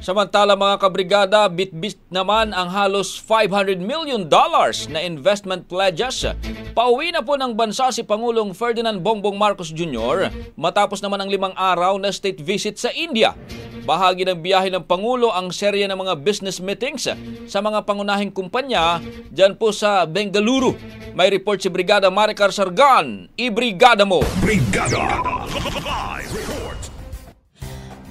Samantala mga kabrigada, bit-bit naman ang halos $500 million na investment pledges. Pauwi na po ng bansa si Pangulong Ferdinand Bongbong Marcos Jr. matapos naman ang 5 araw na state visit sa India. Bahagi ng biyahe ng Pangulo ang serye ng mga business meetings sa mga pangunahing kumpanya dyan po sa Bengaluru. May report si Brigada Maricar Sargan. Ibrigada mo! Brigada! Live report!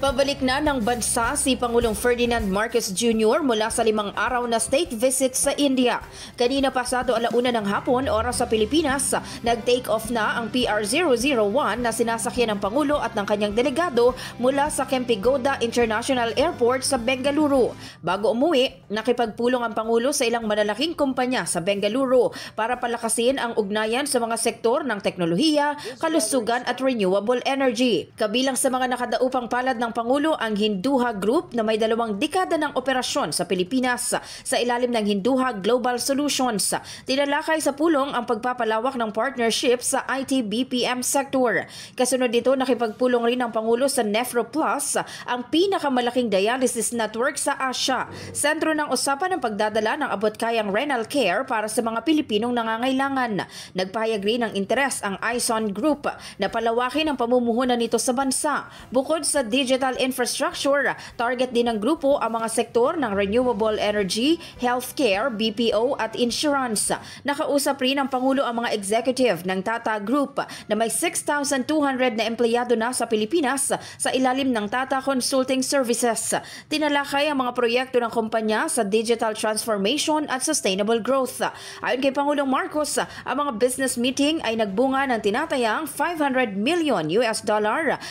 Pabalik na ng bansa si Pangulong Ferdinand Marcos Jr. mula sa 5 araw na state visit sa India. Kanina pasado 1:00 ng hapon, oras sa Pilipinas, nag-take off na ang PR001 na sinasakyan ng Pangulo at ng kanyang delegado mula sa Kempegowda International Airport sa Bengaluru. Bago umuwi, nakipagpulong ang Pangulo sa ilang malalaking kumpanya sa Bengaluru para palakasin ang ugnayan sa mga sektor ng teknolohiya, kalusugan at renewable energy. Kabilang sa mga nakadaupang palad ng Pangulo ang Hinduha Group na may 2 dekada ng operasyon sa Pilipinas sa ilalim ng Hinduha Global Solutions. Tinalakay sa pulong ang pagpapalawak ng partnership sa IT BPM sector. Kasunod dito, nakipagpulong rin ang Pangulo sa Nephro Plus, ang pinakamalaking dialysis network sa Asia. Sentro ng usapan ang pagdadala ng abot-kayang renal care para sa mga Pilipinong nangangailangan. Nagpahayag rin ng interes ang Ison Group na palawakin ang pamumuhunan nito sa bansa. Bukod sa digital infrastructure, target din ng grupo ang mga sektor ng renewable energy, healthcare, BPO at insurance. Nakausap rin ang Pangulo ang mga executive ng Tata Group na may 6,200 na empleyado na sa Pilipinas sa ilalim ng Tata Consulting Services. Tinalakay ang mga proyekto ng kumpanya sa digital transformation at sustainable growth. Ayon kay Pangulong Marcos, ang mga business meeting ay nagbunga ng tinatayang $500 million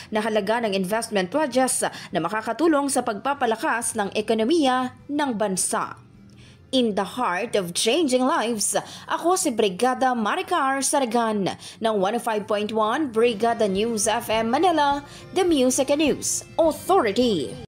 na halaga ng investment pledges na makakatulong sa pagpapalakas ng ekonomiya ng bansa. In the heart of changing lives, ako si Brigada Maricar Sargan ng 105.1 Brigada News FM Manila, The Music and News Authority.